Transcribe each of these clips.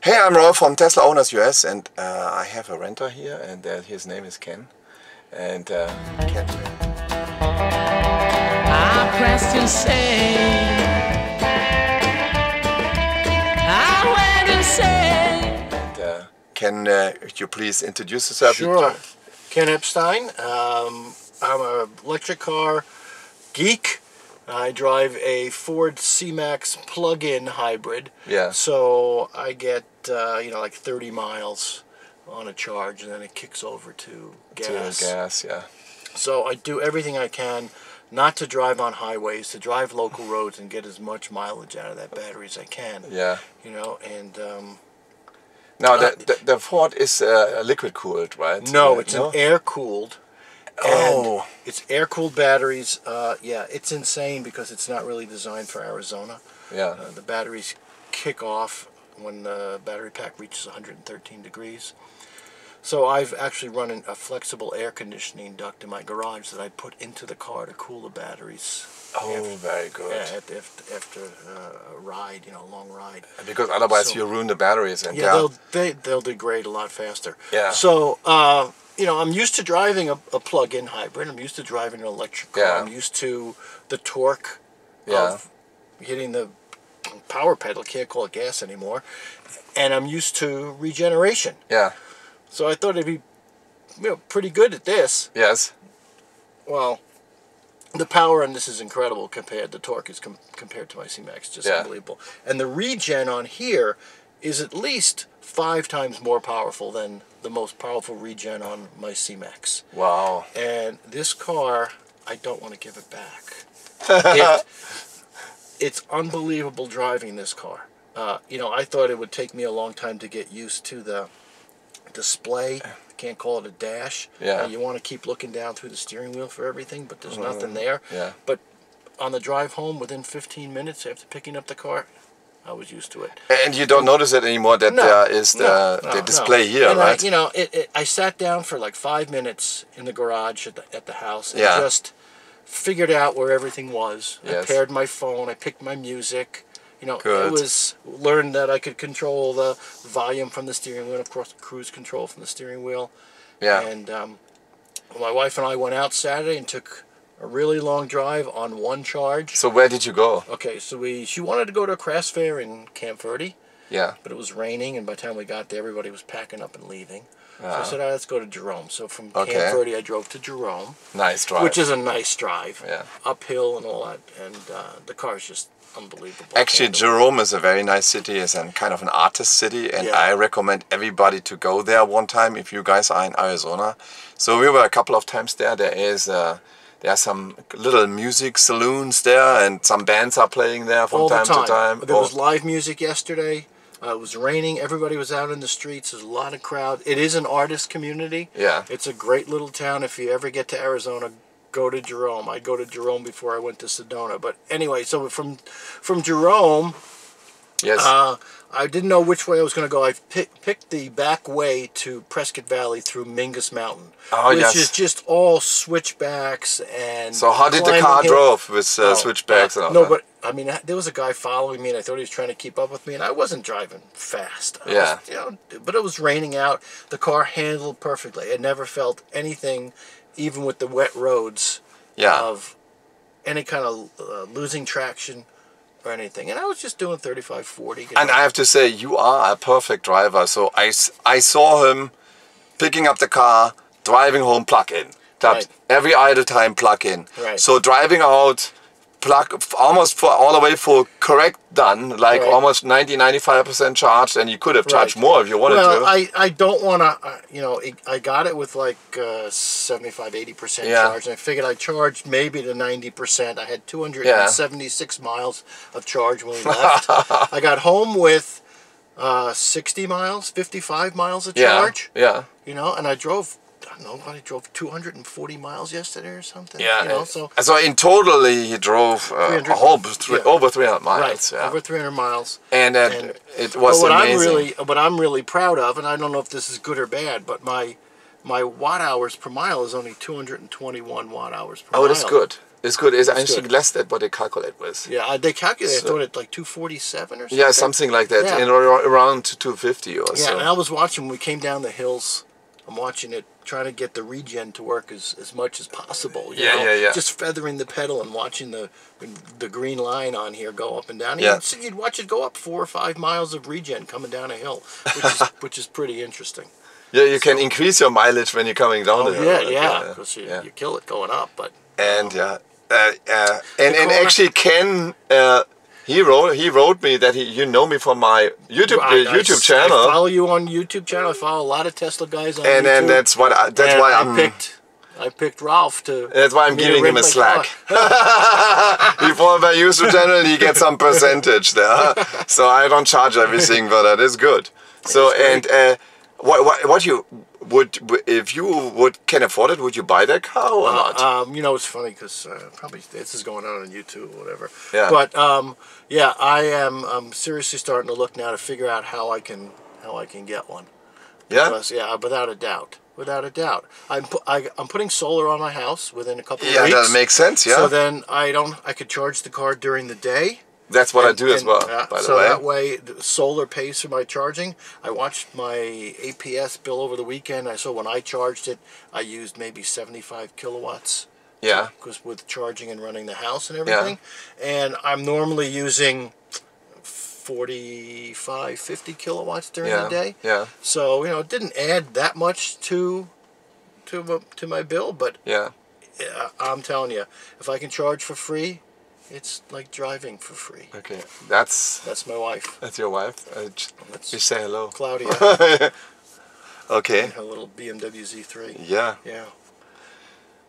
Hey, I'm Rolf from Tesla Owners US, and I have a renter here, and his name is Ken. And Ken. I pressed insane. I went insane. And Ken, could you please introduce yourself? Sure. Ken Epstein. I'm an electric car geek. I drive a Ford C-Max plug-in hybrid. Yeah. So I get like 30 miles on a charge, and then it kicks over to gas. To gas, yeah. So I do everything I can not to drive on highways, to drive local roads and get as much mileage out of that battery as I can. Yeah. And now the Ford is liquid cooled, right? no, it's an air cooled. Oh. It's air-cooled batteries. Yeah, it's insane because it's not really designed for Arizona. Yeah. The batteries kick off when the battery pack reaches 113 degrees. So I've actually run a flexible air conditioning duct in my garage that I put into the car to cool the batteries. Oh, very good. Yeah, after a ride, a long ride. Because otherwise you ruin the batteries. And yeah, they'll degrade a lot faster. Yeah. So, I'm used to driving a plug-in hybrid. I'm used to driving an electric car. Yeah. I'm used to the torque Yeah. of hitting the power pedal. Can't call it gas anymore. And I'm used to regeneration. Yeah. So I thought it'd be pretty good at this. Yes. Well, the power on this is incredible compared. The torque is compared to my C-Max, just unbelievable. And the regen on here is at least 5 times more powerful than the most powerful regen on my C-Max. Wow. And this car, I don't want to give it back. It's unbelievable driving this car. I thought it would take me a long time to get used to the display. I can't call it a dash. Yeah. You want to keep looking down through the steering wheel for everything, but there's nothing there. Yeah. But on the drive home, within 15 minutes after picking up the car, I was used to it. And you don't notice it anymore that there is the display here, and right? I sat down for like 5 minutes in the garage at the house and Yeah. just figured out where everything was. Yes. I paired my phone. I picked my music. Good. It learned that I could control the volume from the steering wheel, of course, cruise control from the steering wheel. Yeah. And my wife and I went out Saturday and took a really long drive on one charge. So where did you go? Okay, so she wanted to go to a craft fair in Camp Verde, Yeah. but it was raining, and by the time we got there, everybody was packing up and leaving. So I said, let's go to Jerome. So from Camp Verde, I drove to Jerome. Nice drive. Which is a nice drive. Yeah. Uphill and all that, and the car is just unbelievable. Actually, Jerome is a very nice city. It's a kind of an artist city, and I recommend everybody to go there one time if you guys are in Arizona. So we were a couple of times there. There are some little music saloons there, and some bands are playing there from time to time. There was live music yesterday. It was raining. Everybody was out in the streets. There's a lot of crowd. It is an artist community. Yeah. It's a great little town. If you ever get to Arizona, go to Jerome. I'd go to Jerome before I went to Sedona. But anyway, so from Jerome, yes. I didn't know which way I was going to go. I picked the back way to Prescott Valley through Mingus Mountain, which is just all switchbacks and. So how did the car drove with switchbacks and all no, that? but I mean, there was a guy following me, and I thought he was trying to keep up with me, and I wasn't driving fast. But it was raining out. The car handled perfectly. It never felt anything, even with the wet roads, of any kind of losing traction or anything. And I was just doing 35, 40. And I have to say, you are a perfect driver. So I saw him picking up the car, driving home, plug-in. Right. Every idle time, plug-in. Right. So driving out, almost all the way for correct done, like almost 90-95% charged, and you could have charged more if you wanted to. Well, I don't want to, I got it with like 75-80% charge, and I figured I charged maybe to 90%. I had 276 miles of charge when we left. I got home with 60 miles, 55 miles of charge. Yeah. And I drove. I drove 240 miles yesterday or something. Yeah. So in total, he drove over 300 miles. Right. Over 300 miles. And it was amazing. What I'm really proud of, and I don't know if this is good or bad, but my watt hours per mile is only 221 watt hours per mile. Oh, that's good. It's good. It's actually good. less than what they calculate with. Yeah, they calculate. So- I thought it like 247 or something. Yeah, something like that. Yeah. Around 250 or so. Yeah, and I was watching when we came down the hills. I'm watching it, trying to get the regen to work as much as possible. You know? Yeah. Just feathering the pedal and watching the green line on here go up and down. Yeah. You'd watch it go up 4 or 5 miles of regen coming down a hill, which is pretty interesting. Yeah, you can increase your mileage when you're coming down the hill. Yeah, because you kill it going up, but and and actually Ken he wrote me that you know me from my YouTube channel. I follow you on YouTube channel. I follow a lot of Tesla guys on YouTube. And that's why I picked Ralph to. That's why I'm giving him a slack. He follows my YouTube channel and he gets some percentage there. So I don't charge everything for that. It's good. So and what you would, if you can afford it, would you buy that car or not? You know, it's funny because probably this is going on YouTube or whatever. Yeah. But yeah, I'm seriously starting to look now to figure out how I can get one. Yeah. Because, yeah, without a doubt. Without a doubt. I'm putting solar on my house within a couple of Yeah, weeks. that makes sense. Yeah. So then I could charge the car during the day. That's what I do as well, by the way. So that way, the solar pays for my charging. I watched my APS bill over the weekend. I saw when I charged it, I used maybe 75 kilowatts. Yeah. Because with charging and running the house and everything. Yeah. And I'm normally using 45, 50 kilowatts during the day. Yeah. So, you know, it didn't add that much to my bill, but yeah, I'm telling you, if I can charge for free, it's like driving for free. Okay, that's my wife. That's your wife. You say hello, Claudia. Okay. And her little BMW Z3. Yeah. Yeah.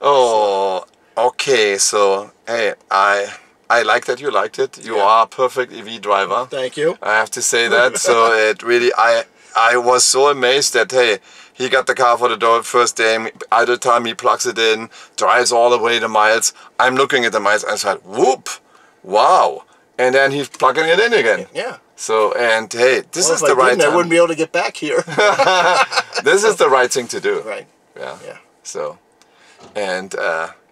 Oh, okay. So hey, I like that you liked it. You are a perfect EV driver. Thank you. I have to say that. So it really, I was so amazed that hey, he got the car for the first day. Idle time, he plugs it in, drives all the way the miles. I'm looking at the miles and I said, whoop, wow. And then he's plugging it in again. Yeah. So, and hey, this is the right time. I wouldn't be able to get back here. This is the right thing to do. Right. Yeah. Yeah. So, and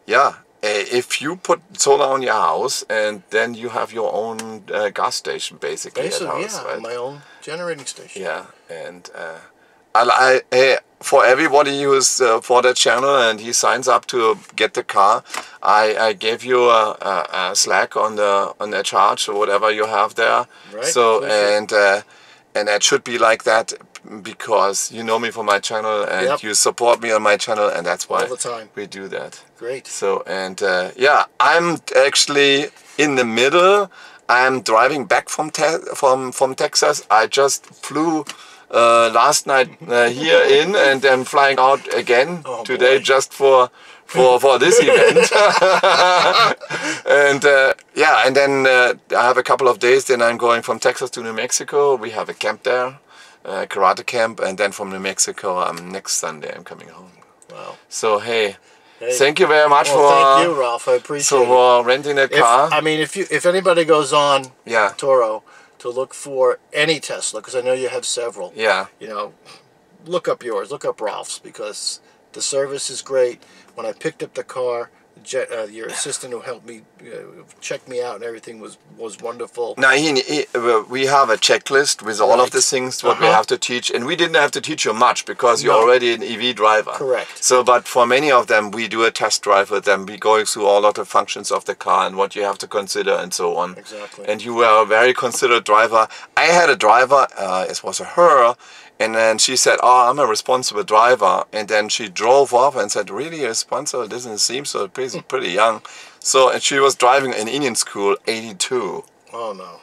yeah, if you put solar on your house and then you have your own gas station basically at house, yeah, right? my own generating station. Yeah, and for everybody who's for that channel and he signs up to get the car, I gave you a Slack on the charge or whatever you have there. Right. So and that should be like that because you know me from my channel and you support me on my channel, and that's why all the time we do that. Great. So and yeah, I'm actually in the middle. I'm driving back from Texas. I just flew last night here in, and then flying out again today just for this event. And yeah, and then I have a couple of days. Then I'm going from Texas to New Mexico. We have a camp there, karate camp, and then from New Mexico, next Sunday I'm coming home. Wow. So hey. Thank you very much thank you, Ralph. I appreciate it. for renting that car. I mean, if anybody goes on Yeah. Toro to look for any Tesla, because I know you have several. Yeah. You know, look up yours. Look up Ralph's, because the service is great. When I picked up the car, your assistant who helped me check me out and everything was wonderful. Now we have a checklist with all of the things what we have to teach, and we didn't have to teach you much because you're already an EV driver. Correct. So, but for many of them, we do a test drive with them. We going through all of the functions of the car and what you have to consider and so on. Exactly. And you were a very considerate driver. I had a driver. It was her. And then she said, oh, I'm a responsible driver. And then she drove off and said, really responsible? Doesn't seem so, pretty young. So, and she was driving in Indian school, 82. Oh, no.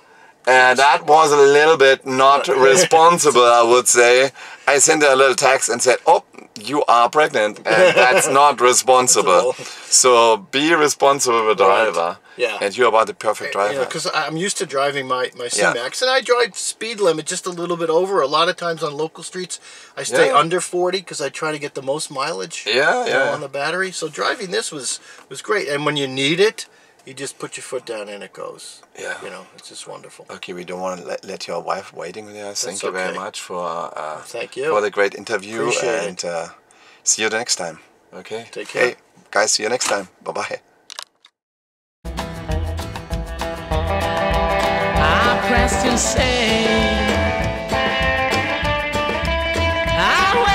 And that was a little bit not responsible, I would say. I sent her a little text and said, oh, you are pregnant, and that's not responsible. So be responsible with driver. Yeah. And you're about the perfect driver. Because I'm used to driving my C-Max, and I drive speed limit just a little bit over. A lot of times on local streets, I stay under 40 because I try to get the most mileage on the battery. So driving this was great. And when you need it, you just put your foot down and it goes. Yeah. You know, it's just wonderful. Okay, we don't want to let your wife waiting there. Thank you very much for for the great interview. Appreciate and see you the next time. Okay. Take care. Hey, guys, see you next time. Bye-bye. insane. I